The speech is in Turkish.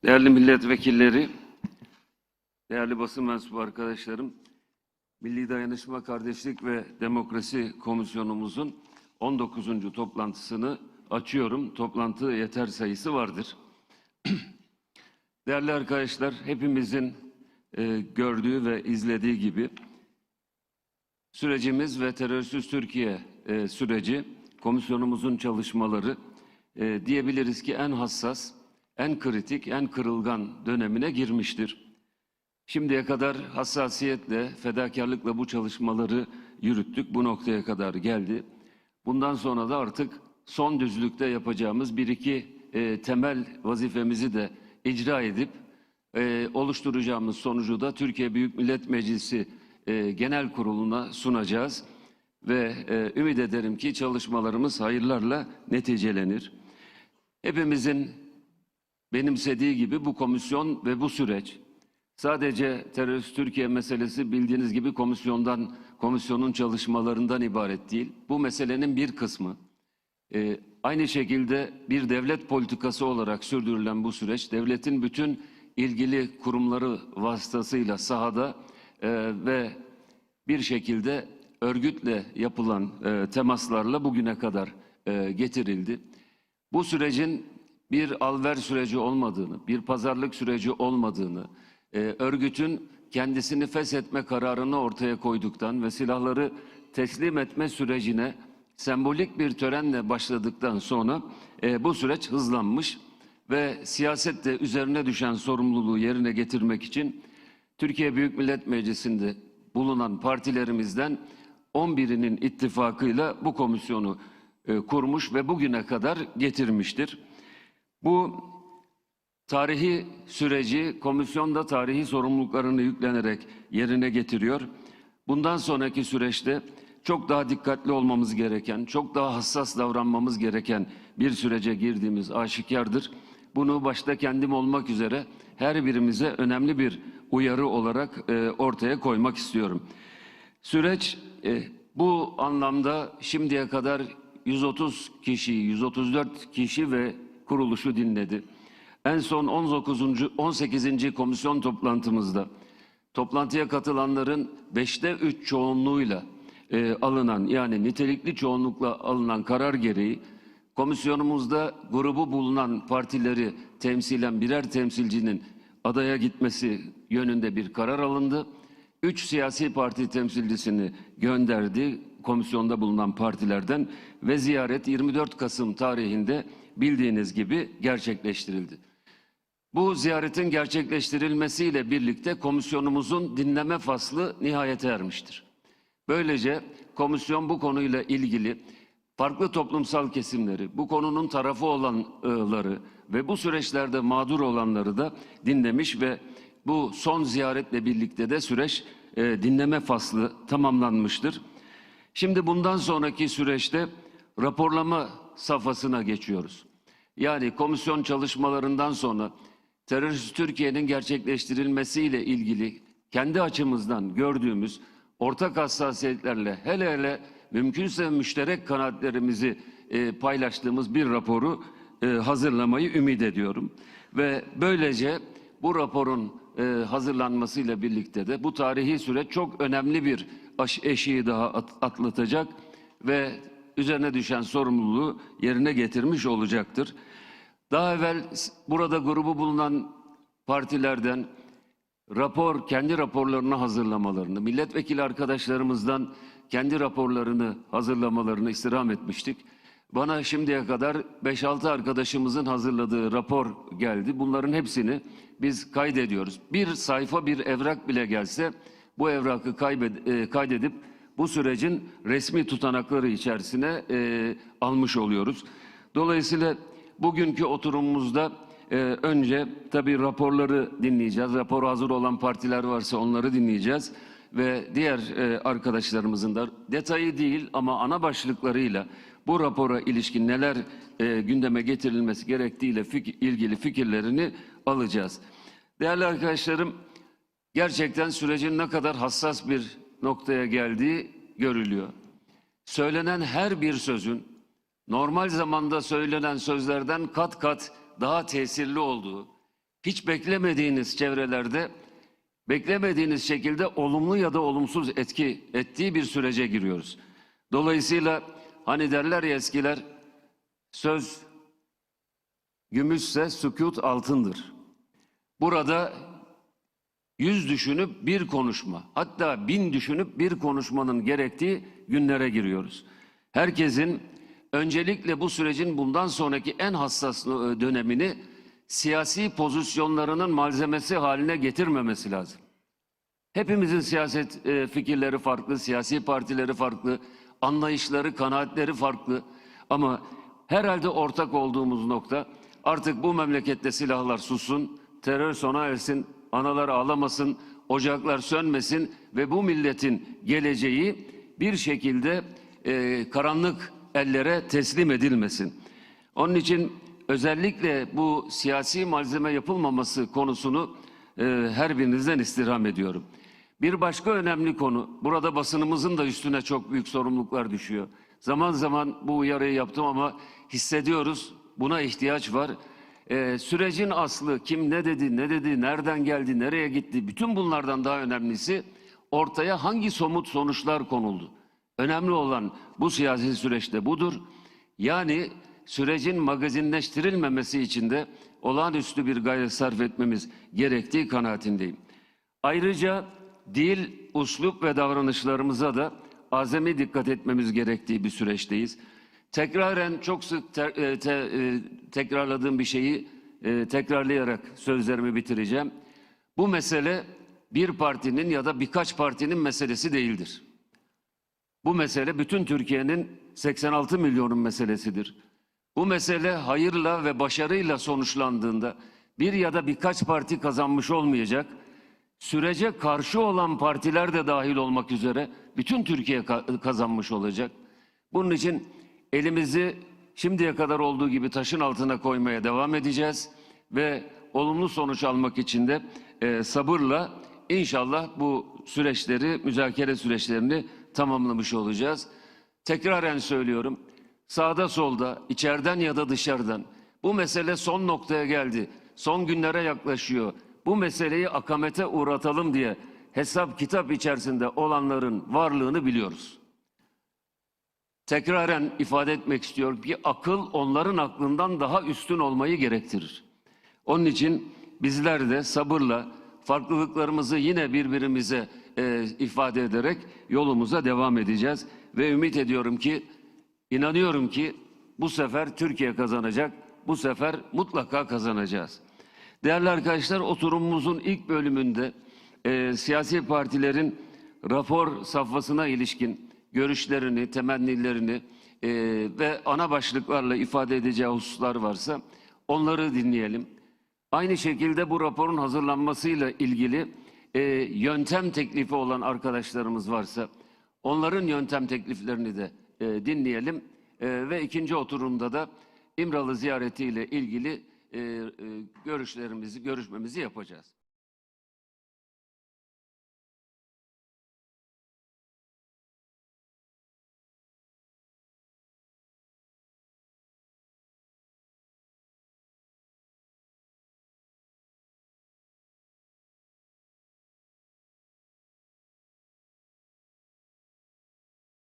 Değerli milletvekilleri, değerli basın mensubu arkadaşlarım, Milli Dayanışma, Kardeşlik ve Demokrasi Komisyonumuzun 19. toplantısını açıyorum. Toplantı yeter sayısı vardır. Değerli arkadaşlar, hepimizin gördüğü ve izlediği gibi sürecimiz ve terörsüz Türkiye süreci, komisyonumuzun çalışmaları diyebiliriz ki en hassas, en kritik, en kırılgan dönemine girmiştir. Şimdiye kadar hassasiyetle, fedakarlıkla bu çalışmaları yürüttük, bu noktaya kadar geldi. Bundan sonra da artık son düzlükte yapacağımız bir iki temel vazifemizi de icra edip oluşturacağımız sonucu da Türkiye Büyük Millet Meclisi Genel Kurulu'na sunacağız. Ve ümit ederim ki çalışmalarımız hayırlarla neticelenir. Hepimizin benimsediği gibi bu komisyon ve bu süreç sadece terörist Türkiye meselesi bildiğiniz gibi komisyonun çalışmalarından ibaret değil. Bu meselenin bir kısmı. Aynı şekilde bir devlet politikası olarak sürdürülen bu süreç, devletin bütün ilgili kurumları vasıtasıyla sahada ve bir şekilde örgütle yapılan temaslarla bugüne kadar getirildi. Bu sürecin bir alver süreci olmadığını, bir pazarlık süreci olmadığını, örgütün kendisini feshetme kararını ortaya koyduktan ve silahları teslim etme sürecine sembolik bir törenle başladıktan sonra bu süreç hızlanmış ve siyaset de üzerine düşen sorumluluğu yerine getirmek için Türkiye Büyük Millet Meclisi'nde bulunan partilerimizden 11'inin ittifakıyla bu komisyonu kurmuş ve bugüne kadar getirmiştir. Bu tarihi süreci komisyonda tarihi sorumluluklarını yüklenerek yerine getiriyor. Bundan sonraki süreçte çok daha dikkatli olmamız gereken, çok daha hassas davranmamız gereken bir sürece girdiğimiz aşikardır. Bunu başta kendim olmak üzere her birimize önemli bir uyarı olarak ortaya koymak istiyorum. Süreç bu anlamda şimdiye kadar 130 kişi, 134 kişi ve kuruluşu dinledi. En son 18. komisyon toplantımızda toplantıya katılanların 5'te 3 çoğunluğuyla alınan, yani nitelikli çoğunlukla alınan karar gereği komisyonumuzda grubu bulunan partileri temsilen birer temsilcinin adaya gitmesi yönünde bir karar alındı. 3 siyasi parti temsilcisini gönderdi komisyonda bulunan partilerden ve ziyaret 24 Kasım tarihinde bildiğiniz gibi gerçekleştirildi. Bu ziyaretin gerçekleştirilmesiyle birlikte komisyonumuzun dinleme faslı nihayete ermiştir. Böylece komisyon bu konuyla ilgili farklı toplumsal kesimleri, bu konunun tarafı olanları ve bu süreçlerde mağdur olanları da dinlemiş ve bu son ziyaretle birlikte de süreç dinleme faslı tamamlanmıştır. Şimdi bundan sonraki süreçte raporlama safhasına geçiyoruz. Yani komisyon çalışmalarından sonra terörist Türkiye'nin gerçekleştirilmesiyle ilgili kendi açımızdan gördüğümüz ortak hassasiyetlerle hele mümkünse müşterek kanaatlerimizi paylaştığımız bir raporu hazırlamayı ümit ediyorum. Ve böylece bu raporun hazırlanmasıyla birlikte de bu tarihi süreç çok önemli bir eşiği daha atlatacak ve üzerine düşen sorumluluğu yerine getirmiş olacaktır. Daha evvel burada grubu bulunan partilerden kendi raporlarını hazırlamalarını, milletvekili arkadaşlarımızdan kendi raporlarını hazırlamalarını istirham etmiştik. Bana şimdiye kadar 5-6 arkadaşımızın hazırladığı rapor geldi. Bunların hepsini biz kaydediyoruz. Bir sayfa, bir evrak bile gelse bu evrakı kaydedip bu sürecin resmi tutanakları içerisine almış oluyoruz. Dolayısıyla bugünkü oturumumuzda önce tabii raporları dinleyeceğiz. Raporu hazır olan partiler varsa onları dinleyeceğiz. Ve diğer arkadaşlarımızın da detayı değil ama ana başlıklarıyla bu rapora ilişkin neler gündeme getirilmesi gerektiğiyle ilgili fikirlerini alacağız. Değerli arkadaşlarım, gerçekten sürecin ne kadar hassas bir noktaya geldiği görülüyor. Söylenen her bir sözün normal zamanda söylenen sözlerden kat kat daha tesirli olduğu, hiç beklemediğiniz çevrelerde, beklemediğiniz şekilde olumlu ya da olumsuz etki ettiği bir sürece giriyoruz. Dolayısıyla hani derler ya eskiler, söz gümüşse sükût altındır. Burada 100 düşünüp bir konuşma, hatta 1000 düşünüp bir konuşmanın gerektiği günlere giriyoruz. Herkesin öncelikle bu sürecin bundan sonraki en hassas dönemini siyasi pozisyonlarının malzemesi haline getirmemesi lazım. Hepimizin siyaset fikirleri farklı, siyasi partileri farklı, anlayışları, kanaatleri farklı. Ama herhalde ortak olduğumuz nokta, artık bu memlekette silahlar sussun, terör sona ersin, analar ağlamasın, ocaklar sönmesin ve bu milletin geleceği bir şekilde karanlık ellere teslim edilmesin. Onun için özellikle bu siyasi malzeme yapılmaması konusunu her birinizden istirham ediyorum. Bir başka önemli konu, burada basınımızın da üstüne çok büyük sorumluluklar düşüyor. Zaman zaman bu uyarıyı yaptım ama hissediyoruz, buna ihtiyaç var. Sürecin aslı, kim ne dedi, nereden geldi, nereye gitti, bütün bunlardan daha önemlisi ortaya hangi somut sonuçlar konuldu. Önemli olan bu siyasi süreçte budur. Yani sürecin magazinleştirilmemesi için de olağanüstü bir gayret sarf etmemiz gerektiği kanaatindeyim. Ayrıca dil, üslup ve davranışlarımıza da azami dikkat etmemiz gerektiği bir süreçteyiz. Tekraren çok sık tekrarladığım bir şeyi tekrarlayarak sözlerimi bitireceğim. Bu mesele bir partinin ya da birkaç partinin meselesi değildir. Bu mesele bütün Türkiye'nin 86 milyonun meselesidir. Bu mesele hayırla ve başarıyla sonuçlandığında bir ya da birkaç parti kazanmış olmayacak, sürece karşı olan partiler de dahil olmak üzere bütün Türkiye kazanmış olacak. Bunun için elimizi şimdiye kadar olduğu gibi taşın altına koymaya devam edeceğiz ve olumlu sonuç almak için de sabırla inşallah bu süreçleri, müzakere süreçlerini tamamlamış olacağız. Tekraren söylüyorum, sağda solda, içeriden ya da dışarıdan bu mesele son noktaya geldi, son günlere yaklaşıyor. Bu meseleyi akamete uğratalım diye hesap kitap içerisinde olanların varlığını biliyoruz. Tekraren ifade etmek istiyorum ki akıl onların aklından daha üstün olmayı gerektirir. Onun için bizler de sabırla farklılıklarımızı yine birbirimize ifade ederek yolumuza devam edeceğiz. Ve ümit ediyorum ki, inanıyorum ki bu sefer Türkiye kazanacak, bu sefer mutlaka kazanacağız. Değerli arkadaşlar, oturumumuzun ilk bölümünde siyasi partilerin rapor safhasına ilişkin görüşlerini, temennilerini ve ana başlıklarla ifade edeceği hususlar varsa onları dinleyelim. Aynı şekilde bu raporun hazırlanmasıyla ilgili yöntem teklifi olan arkadaşlarımız varsa onların yöntem tekliflerini de dinleyelim. Ve ikinci oturumda da İmralı ziyaretiyle ilgili görüşmemizi yapacağız.